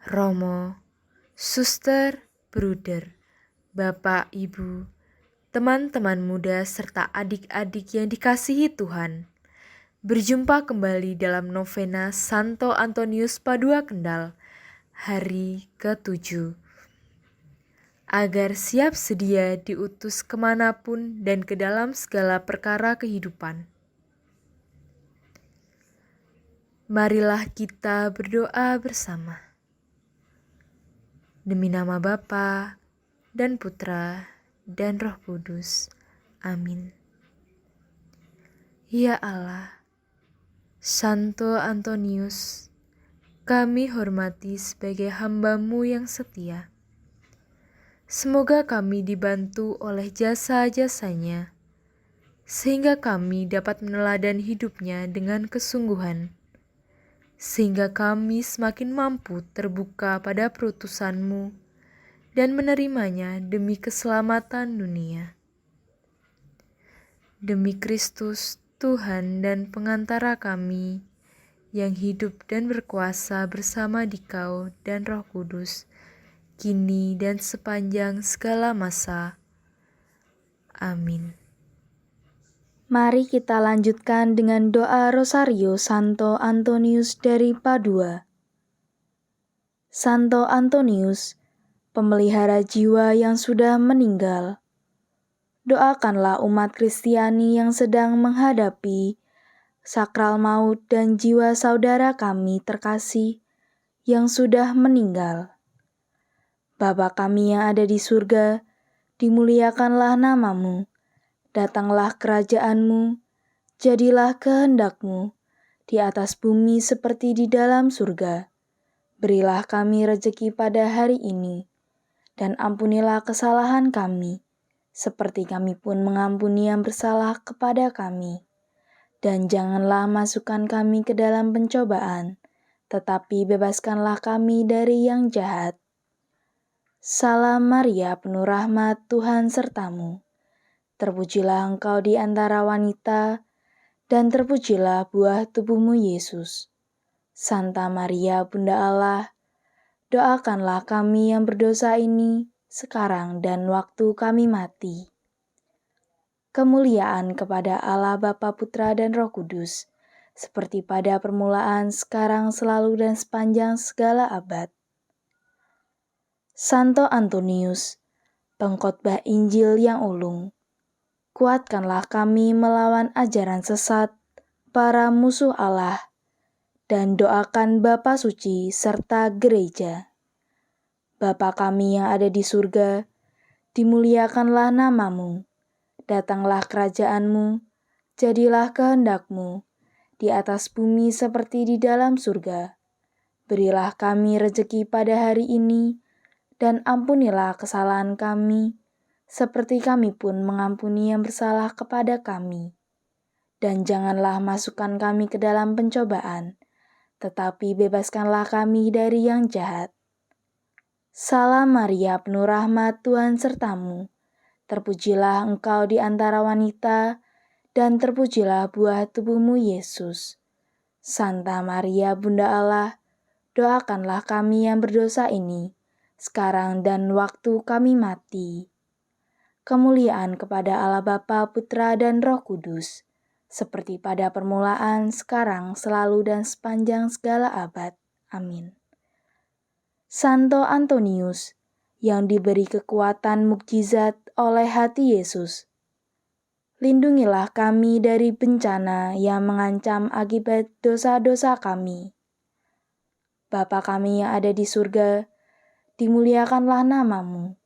Romo, suster, bruder, bapak, ibu, teman-teman muda serta adik-adik yang dikasihi Tuhan. Berjumpa kembali dalam novena Santo Antonius Padua Kendal, hari ke-7. Agar siap sedia diutus kemanapun dan ke dalam segala perkara kehidupan. Marilah kita berdoa bersama. Demi nama Bapa dan Putra dan Roh Kudus. Amin. Ya Allah, Santo Antonius, kami hormati sebagai hamba-Mu yang setia. Semoga kami dibantu oleh jasa-jasanya, sehingga kami dapat meneladan hidupnya dengan kesungguhan, sehingga kami semakin mampu terbuka pada perutusan-Mu dan menerimanya demi keselamatan dunia. Demi Kristus, Tuhan dan pengantara kami, yang hidup dan berkuasa bersama Dikau dan Roh Kudus, kini dan sepanjang segala masa. Amin. Mari kita lanjutkan dengan doa Rosario Santo Antonius dari Padua. Santo Antonius, pemelihara jiwa yang sudah meninggal, doakanlah umat Kristiani yang sedang menghadapi sakral maut dan jiwa saudara kami terkasih yang sudah meninggal. Bapa kami yang ada di surga, dimuliakanlah nama-Mu. Datanglah kerajaan-Mu, jadilah kehendak-Mu di atas bumi seperti di dalam surga. Berilah kami rejeki pada hari ini, dan ampunilah kesalahan kami, seperti kami pun mengampuni yang bersalah kepada kami. Dan janganlah masukkan kami ke dalam pencobaan, tetapi bebaskanlah kami dari yang jahat. Salam Maria, penuh rahmat, Tuhan sertamu. Terpujilah engkau di antara wanita, dan terpujilah buah tubuhmu Yesus. Santa Maria, Bunda Allah, doakanlah kami yang berdosa ini, sekarang dan waktu kami mati. Kemuliaan kepada Allah Bapa, Putra, dan Roh Kudus, seperti pada permulaan, sekarang, selalu, dan sepanjang segala abad. Santo Antonius, pengkhotbah Injil yang ulung, kuatkanlah kami melawan ajaran sesat para musuh Allah, dan doakan Bapa Suci serta Gereja. Bapa kami yang ada di surga, dimuliakanlah nama-Mu, datanglah kerajaan-Mu, jadilah kehendak-Mu, di atas bumi seperti di dalam surga. Berilah kami rejeki pada hari ini, dan ampunilah kesalahan kami, seperti kami pun mengampuni yang bersalah kepada kami. Dan janganlah masukkan kami ke dalam pencobaan, tetapi bebaskanlah kami dari yang jahat. Salam Maria, penuh rahmat, Tuhan sertamu. Terpujilah engkau di antara wanita, dan terpujilah buah tubuhmu Yesus. Santa Maria, Bunda Allah, doakanlah kami yang berdosa ini, sekarang dan waktu kami mati. Kemuliaan kepada Allah Bapa, Putra, dan Roh Kudus, seperti pada permulaan, sekarang, selalu, dan sepanjang segala abad. Amin. Santo Antonius, yang diberi kekuatan mukjizat oleh hati Yesus, lindungilah kami dari bencana yang mengancam akibat dosa-dosa kami. Bapa kami yang ada di surga, dimuliakanlah nama-Mu.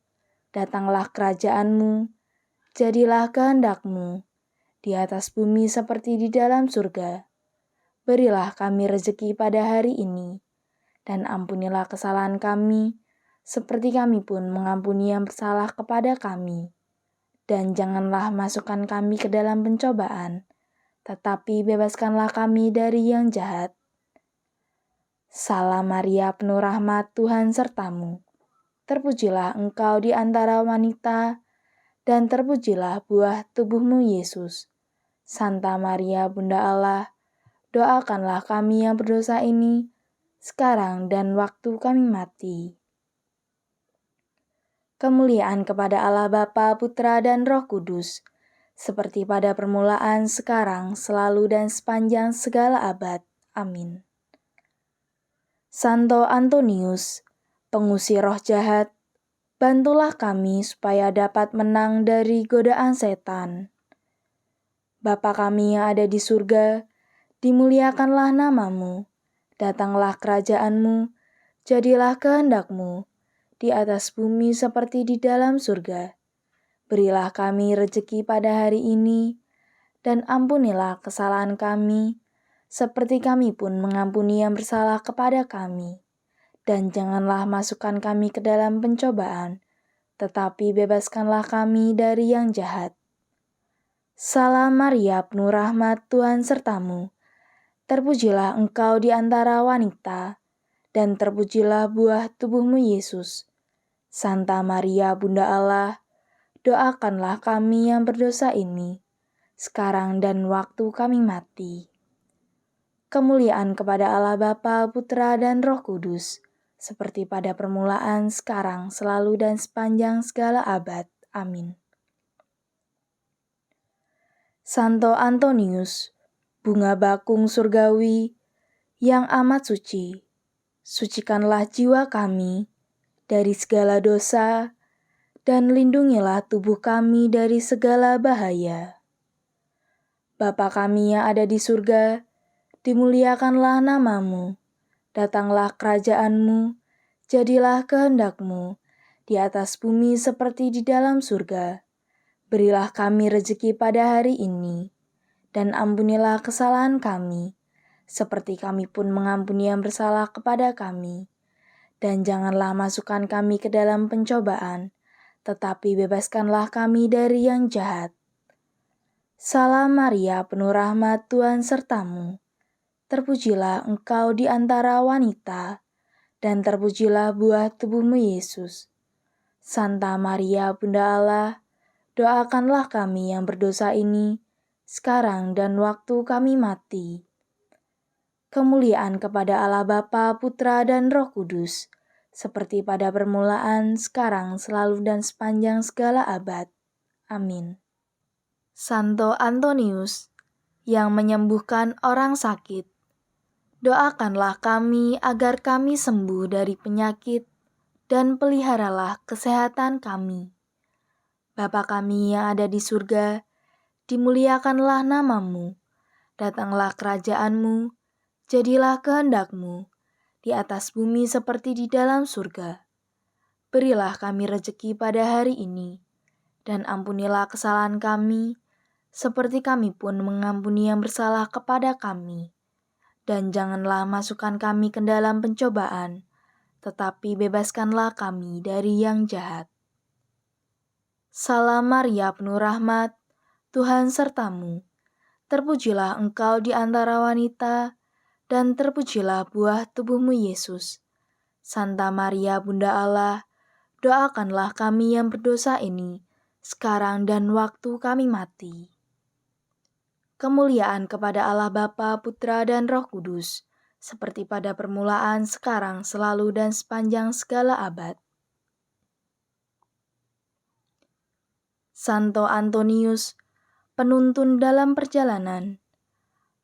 Datanglah kerajaan-Mu, jadilah kehendak-Mu, di atas bumi seperti di dalam surga. Berilah kami rejeki pada hari ini, dan ampunilah kesalahan kami, seperti kami pun mengampuni yang bersalah kepada kami. Dan janganlah masukkan kami ke dalam pencobaan, tetapi bebaskanlah kami dari yang jahat. Salam Maria, penuh rahmat, Tuhan sertamu. Terpujilah engkau di antara wanita, dan terpujilah buah tubuhmu Yesus. Santa Maria, Bunda Allah, doakanlah kami yang berdosa ini, sekarang dan waktu kami mati. Kemuliaan kepada Allah Bapa, Putra, dan Roh Kudus, seperti pada permulaan, sekarang, selalu, dan sepanjang segala abad. Amin. Santo Antonius, pengusir roh jahat, bantulah kami supaya dapat menang dari godaan setan. Bapa kami yang ada di surga, dimuliakanlah namamu, datanglah kerajaanmu, jadilah kehendakmu, di atas bumi seperti di dalam surga. Berilah kami rejeki pada hari ini, dan ampunilah kesalahan kami, seperti kami pun mengampuni yang bersalah kepada kami. Dan janganlah masukkan kami ke dalam pencobaan, tetapi bebaskanlah kami dari yang jahat. Salam Maria, penuh rahmat, Tuhan sertamu. Terpujilah engkau di antara wanita, dan terpujilah buah tubuhmu Yesus. Santa Maria, Bunda Allah, doakanlah kami yang berdosa ini, sekarang dan waktu kami mati. Kemuliaan kepada Allah Bapa, Putra, dan Roh Kudus, seperti pada permulaan, sekarang, selalu, dan sepanjang segala abad. Amin. Santo Antonius, bunga bakung surgawi, yang amat suci, sucikanlah jiwa kami dari segala dosa, dan lindungilah tubuh kami dari segala bahaya. Bapa kami yang ada di surga, dimuliakanlah namamu, datanglah kerajaanmu, jadilah kehendakmu, di atas bumi seperti di dalam surga. Berilah kami rejeki pada hari ini, dan ampunilah kesalahan kami, seperti kami pun mengampuni yang bersalah kepada kami. Dan janganlah masukkan kami ke dalam pencobaan, tetapi bebaskanlah kami dari yang jahat. Salam Maria, penuh rahmat, Tuhan sertamu. Terpujilah engkau di antara wanita, dan terpujilah buah tubuhmu Yesus. Santa Maria, Bunda Allah, doakanlah kami yang berdosa ini, sekarang dan waktu kami mati. Kemuliaan kepada Allah Bapa, Putra, dan Roh Kudus, seperti pada permulaan, sekarang, selalu, dan sepanjang segala abad. Amin. Santo Antonius, yang menyembuhkan orang sakit, doakanlah kami agar kami sembuh dari penyakit, dan peliharalah kesehatan kami. Bapa kami yang ada di surga, dimuliakanlah namamu, datanglah kerajaanmu, jadilah kehendakmu, di atas bumi seperti di dalam surga. Berilah kami rejeki pada hari ini, dan ampunilah kesalahan kami, seperti kami pun mengampuni yang bersalah kepada kami. Dan janganlah masukkan kami ke dalam pencobaan, tetapi bebaskanlah kami dari yang jahat. Salam Maria, penuh rahmat, Tuhan sertamu. Terpujilah engkau di antara wanita, dan terpujilah buah tubuhmu Yesus. Santa Maria, Bunda Allah, doakanlah kami yang berdosa ini, sekarang dan waktu kami mati. Kemuliaan kepada Allah Bapa, Putra, dan Roh Kudus, seperti pada permulaan, sekarang, selalu, dan sepanjang segala abad. Santo Antonius, penuntun dalam perjalanan,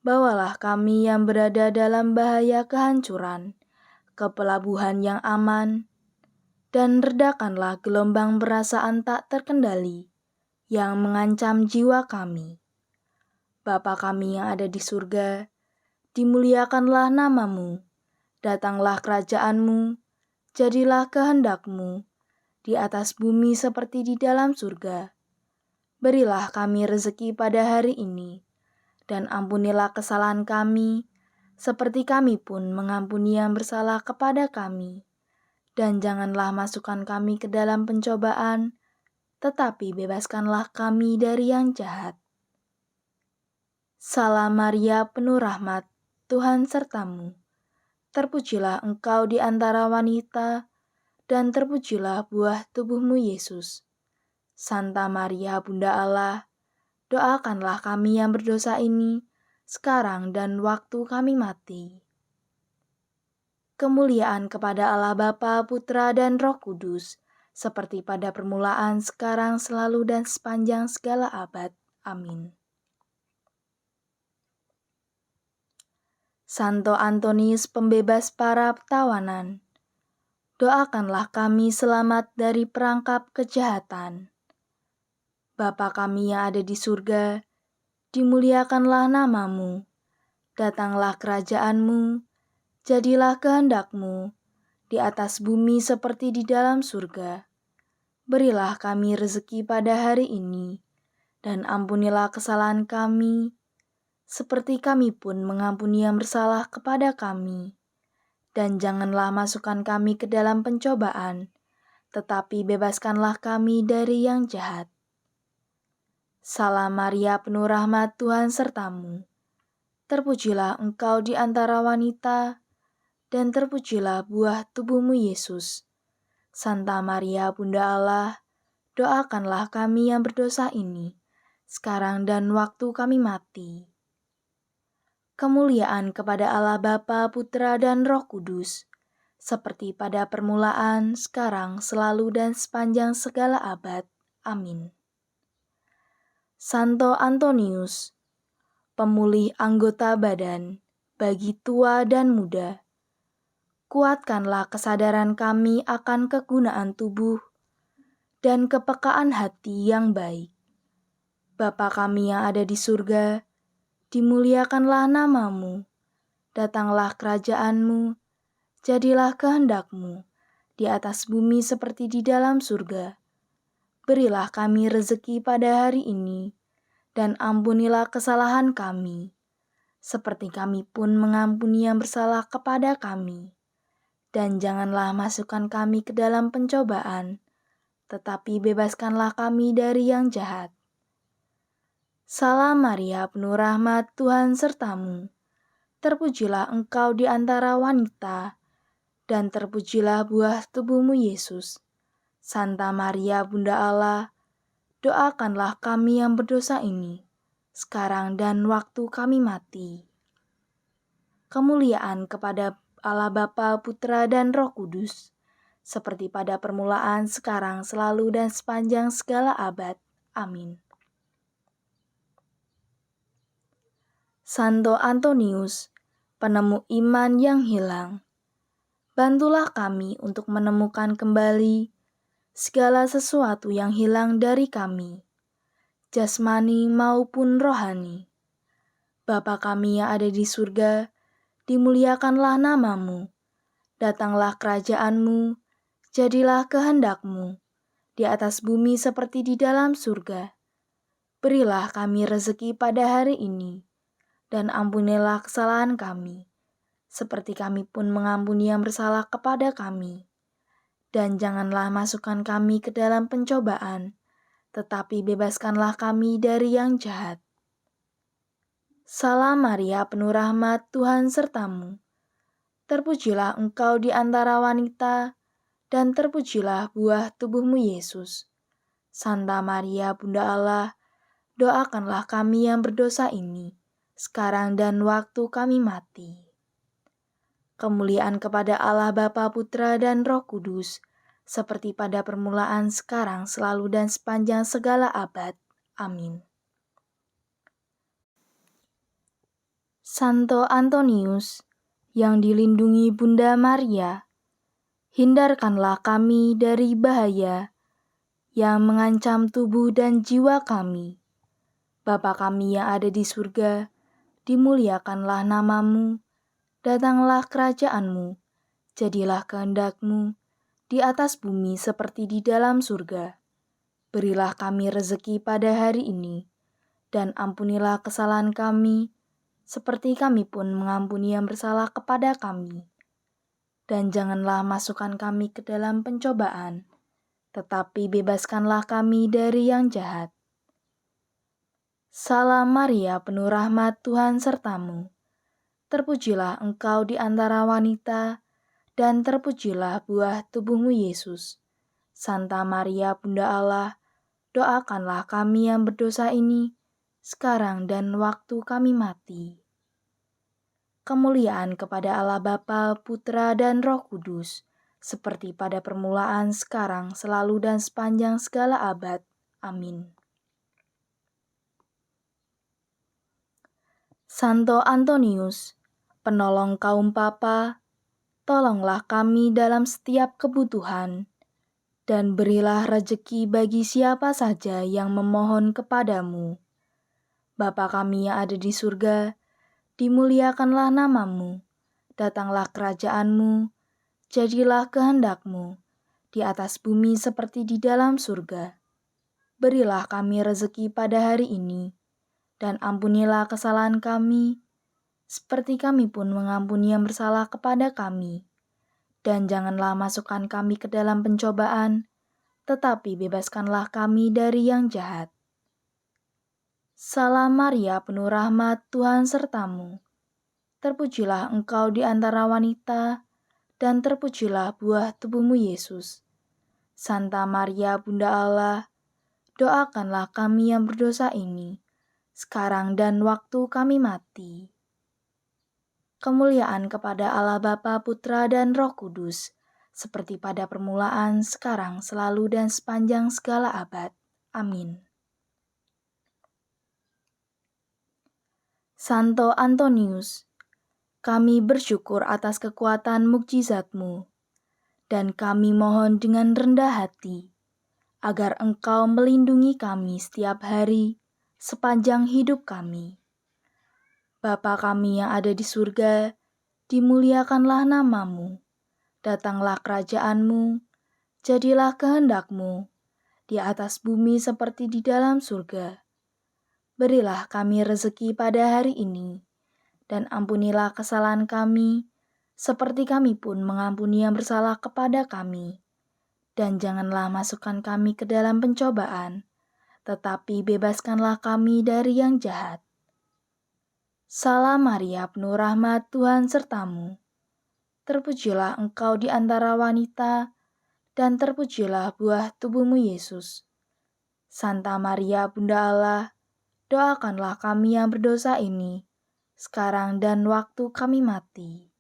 bawalah kami yang berada dalam bahaya kehancuran ke pelabuhan yang aman, dan redakanlah gelombang perasaan tak terkendali yang mengancam jiwa kami. Bapa kami yang ada di surga, dimuliakanlah namamu, datanglah kerajaanmu, jadilah kehendakmu, di atas bumi seperti di dalam surga. Berilah kami rezeki pada hari ini, dan ampunilah kesalahan kami, seperti kami pun mengampuni yang bersalah kepada kami. Dan janganlah masukkan kami ke dalam pencobaan, tetapi bebaskanlah kami dari yang jahat. Salam Maria, penuh rahmat, Tuhan sertamu. Terpujilah engkau di antara wanita, dan terpujilah buah tubuhmu Yesus. Santa Maria, Bunda Allah, doakanlah kami yang berdosa ini, sekarang dan waktu kami mati. Kemuliaan kepada Allah Bapa, Putra, dan Roh Kudus, seperti pada permulaan, sekarang, selalu, dan sepanjang segala abad. Amin. Santo Antonius, pembebas para tawanan, doakanlah kami selamat dari perangkap kejahatan. Bapa kami yang ada di surga, dimuliakanlah namamu, datanglah kerajaanmu, jadilah kehendak-Mu di atas bumi seperti di dalam surga. Berilah kami rezeki pada hari ini, dan ampunilah kesalahan kami, seperti kami pun mengampuni yang bersalah kepada kami. Dan janganlah masukkan kami ke dalam pencobaan, tetapi bebaskanlah kami dari yang jahat. Salam Maria, penuh rahmat, Tuhan sertamu. Terpujilah engkau di antara wanita, dan terpujilah buah tubuhmu Yesus. Santa Maria, Bunda Allah, doakanlah kami yang berdosa ini, sekarang dan waktu kami mati. Kemuliaan kepada Allah Bapa, Putra, dan Roh Kudus, seperti pada permulaan, sekarang, selalu, dan sepanjang segala abad. Amin. Santo Antonius, pemulih anggota badan, bagi tua dan muda, kuatkanlah kesadaran kami akan kegunaan tubuh dan kepekaan hati yang baik. Bapa kami yang ada di surga, dimuliakanlah namamu, datanglah kerajaanmu, jadilah kehendak-Mu di atas bumi seperti di dalam surga. Berilah kami rezeki pada hari ini, dan ampunilah kesalahan kami, seperti kami pun mengampuni yang bersalah kepada kami. Dan janganlah masukkan kami ke dalam pencobaan, tetapi bebaskanlah kami dari yang jahat. Salam Maria, penuh rahmat, Tuhan sertamu. Terpujilah engkau di antara wanita, dan terpujilah buah tubuhmu Yesus. Santa Maria, Bunda Allah, doakanlah kami yang berdosa ini, sekarang dan waktu kami mati. Kemuliaan kepada Allah Bapa, Putra, dan Roh Kudus, seperti pada permulaan, sekarang, selalu, dan sepanjang segala abad. Amin. Santo Antonius, penemu iman yang hilang, bantulah kami untuk menemukan kembali segala sesuatu yang hilang dari kami, jasmani maupun rohani. Bapa kami yang ada di surga, dimuliakanlah namamu, datanglah kerajaanmu, jadilah kehendak-Mu di atas bumi seperti di dalam surga. Berilah kami rezeki pada hari ini, dan ampunilah kesalahan kami, seperti kami pun mengampuni yang bersalah kepada kami. Dan janganlah masukkan kami ke dalam pencobaan, tetapi bebaskanlah kami dari yang jahat. Salam Maria, penuh rahmat, Tuhan sertamu. Terpujilah engkau di antara wanita, dan terpujilah buah tubuhmu Yesus. Santa Maria, Bunda Allah, doakanlah kami yang berdosa ini, sekarang dan waktu kami mati. Kemuliaan kepada Allah Bapa, Putra, dan Roh Kudus, seperti pada permulaan, sekarang, selalu, dan sepanjang segala abad. Amin. Santo Antonius, yang dilindungi Bunda Maria, hindarkanlah kami dari bahaya yang mengancam tubuh dan jiwa kami. Bapa kami yang ada di surga, dimuliakanlah namamu, datanglah kerajaanmu, jadilah kehendak-Mu di atas bumi seperti di dalam surga. Berilah kami rezeki pada hari ini, dan ampunilah kesalahan kami, seperti kami pun mengampuni yang bersalah kepada kami. Dan janganlah masukkan kami ke dalam pencobaan, tetapi bebaskanlah kami dari yang jahat. Salam Maria, penuh rahmat, Tuhan sertamu. Terpujilah engkau di antara wanita, dan terpujilah buah tubuhmu Yesus. Santa Maria, Bunda Allah, doakanlah kami yang berdosa ini, sekarang dan waktu kami mati. Kemuliaan kepada Allah Bapa, Putra, dan Roh Kudus, seperti pada permulaan, sekarang, selalu, dan sepanjang segala abad. Amin. Santo Antonius, penolong kaum papa, tolonglah kami dalam setiap kebutuhan, dan berilah rejeki bagi siapa saja yang memohon kepadamu. Bapa kami yang ada di surga, dimuliakanlah namamu, datanglah kerajaanmu, jadilah kehendakmu, di atas bumi seperti di dalam surga. Berilah kami rezeki pada hari ini, dan ampunilah kesalahan kami, seperti kami pun mengampuni yang bersalah kepada kami. Dan janganlah masukkan kami ke dalam pencobaan, tetapi bebaskanlah kami dari yang jahat. Salam Maria, penuh rahmat, Tuhan sertamu. Terpujilah engkau di antara wanita, dan terpujilah buah tubuhmu Yesus. Santa Maria, Bunda Allah, doakanlah kami yang berdosa ini, sekarang dan waktu kami mati. Kemuliaan kepada Allah Bapa, Putra, dan Roh Kudus, seperti pada permulaan, sekarang, selalu, dan sepanjang segala abad. Amin. Santo Antonius, kami bersyukur atas kekuatan mukjizat-Mu, dan kami mohon dengan rendah hati, agar Engkau melindungi kami setiap hari, sepanjang hidup kami. Bapa kami yang ada di surga, dimuliakanlah namamu, datanglah kerajaan-Mu, jadilah kehendak-Mu, di atas bumi seperti di dalam surga. Berilah kami rezeki pada hari ini, dan ampunilah kesalahan kami, seperti kami pun mengampuni yang bersalah kepada kami. Dan janganlah masukkan kami ke dalam pencobaan, tetapi bebaskanlah kami dari yang jahat. Salam Maria, penuh rahmat, Tuhan sertamu. Terpujilah engkau di antara wanita, dan terpujilah buah tubuhmu Yesus. Santa Maria, Bunda Allah, doakanlah kami yang berdosa ini, sekarang dan waktu kami mati.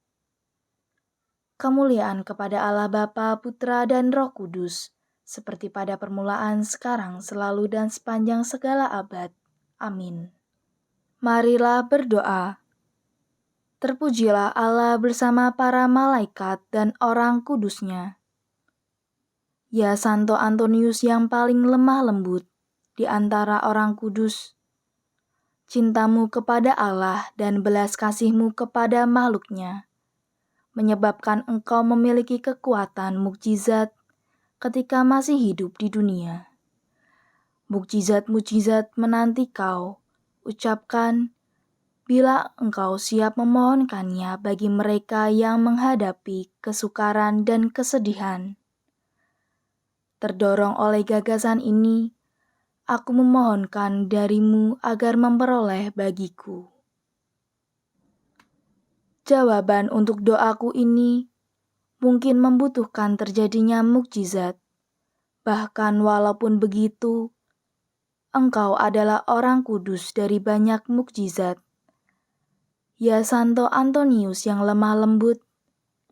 Kemuliaan kepada Allah Bapa, Putra, dan Roh Kudus, seperti pada permulaan, sekarang, selalu, dan sepanjang segala abad. Amin. Marilah berdoa. Terpujilah Allah bersama para malaikat dan orang kudusnya. Ya Santo Antonius yang paling lemah lembut di antara orang kudus, cintamu kepada Allah dan belas kasihmu kepada makhluknya menyebabkan engkau memiliki kekuatan mukjizat ketika masih hidup di dunia. Mukjizat-mukjizat menanti kau ucapkan bila engkau siap memohonkannya bagi mereka yang menghadapi kesukaran dan kesedihan. Terdorong oleh gagasan ini, aku memohonkan darimu agar memperoleh bagiku. Jawaban untuk doaku ini mungkin membutuhkan terjadinya mukjizat. Bahkan walaupun begitu, engkau adalah orang kudus dari banyak mukjizat. Ya Santo Antonius yang lemah lembut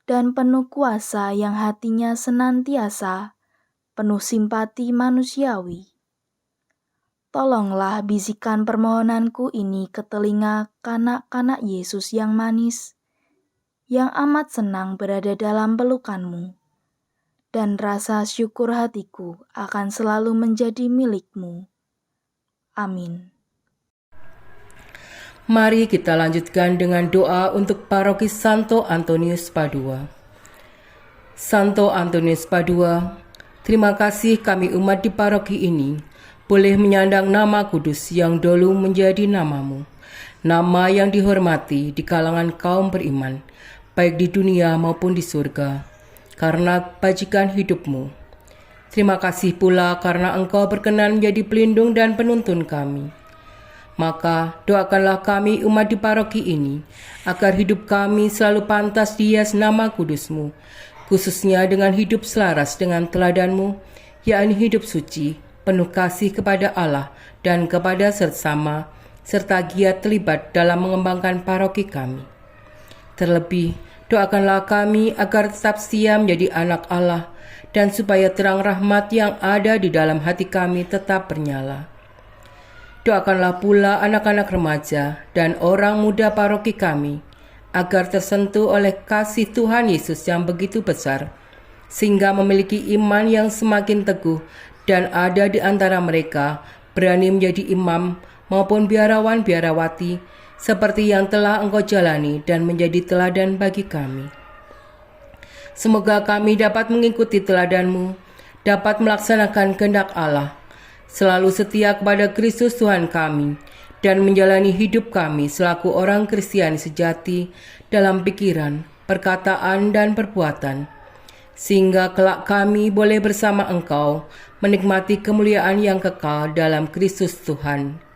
dan penuh kuasa yang hatinya senantiasa penuh simpati manusiawi. Tolonglah bisikan permohonanku ini ke telinga kanak-kanak Yesus yang manis, yang amat senang berada dalam pelukanmu, dan rasa syukur hatiku akan selalu menjadi milikmu. Amin. Mari kita lanjutkan dengan doa untuk paroki Santo Antonius Padua. Santo Antonius Padua, terima kasih kami umat di paroki ini boleh menyandang nama kudus yang dulu menjadi namamu, nama yang dihormati di kalangan kaum beriman, baik di dunia maupun di surga, karena bajikan hidupmu. Terima kasih pula karena engkau berkenan menjadi pelindung dan penuntun kami. Maka doakanlah kami umat di paroki ini, agar hidup kami selalu pantas dihias nama kudusmu, khususnya dengan hidup selaras dengan teladanmu, yakni hidup suci, penuh kasih kepada Allah dan kepada sesama, serta giat terlibat dalam mengembangkan paroki kami. Terlebih, doakanlah kami agar tetap setia menjadi anak Allah dan supaya terang rahmat yang ada di dalam hati kami tetap bernyala. Doakanlah pula anak-anak remaja dan orang muda paroki kami agar tersentuh oleh kasih Tuhan Yesus yang begitu besar, sehingga memiliki iman yang semakin teguh dan ada di antara mereka berani menjadi imam maupun biarawan-biarawati seperti yang telah Engkau jalani dan menjadi teladan bagi kami. Semoga kami dapat mengikuti teladan-Mu, dapat melaksanakan kehendak Allah, selalu setia kepada Kristus Tuhan kami, dan menjalani hidup kami selaku orang Kristiani sejati dalam pikiran, perkataan, dan perbuatan, sehingga kelak kami boleh bersama Engkau menikmati kemuliaan yang kekal dalam Kristus Tuhan.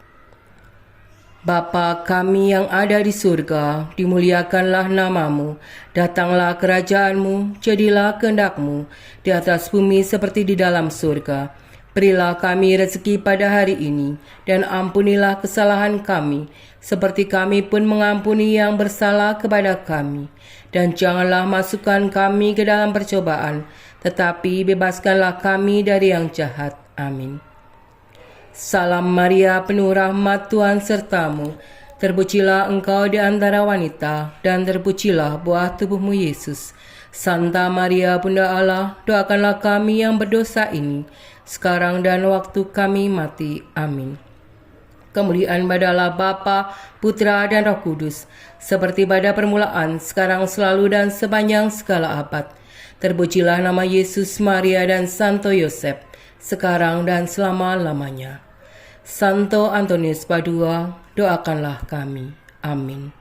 Bapa kami yang ada di surga, dimuliakanlah namamu, datanglah kerajaanmu, jadilah kehendak-Mu di atas bumi seperti di dalam surga. Berilah kami rezeki pada hari ini, dan ampunilah kesalahan kami, seperti kami pun mengampuni yang bersalah kepada kami. Dan janganlah masukkan kami ke dalam percobaan, tetapi bebaskanlah kami dari yang jahat. Amin. Salam Maria, penuh rahmat, Tuhan sertamu. Terpujilah engkau di antara wanita, dan terpujilah buah tubuhmu Yesus. Santa Maria, Bunda Allah, doakanlah kami yang berdosa ini, sekarang dan waktu kami mati. Amin. Kemuliaan pada Bapa, Putra, dan Roh Kudus, seperti pada permulaan, sekarang, selalu, dan sepanjang segala abad. Terpujilah nama Yesus, Maria, dan Santo Yosef, sekarang dan selama-lamanya. Santo Antonius Padua, doakanlah kami. Amin.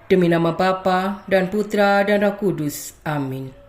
Demi nama Bapa dan Putra dan Roh Kudus. Amin.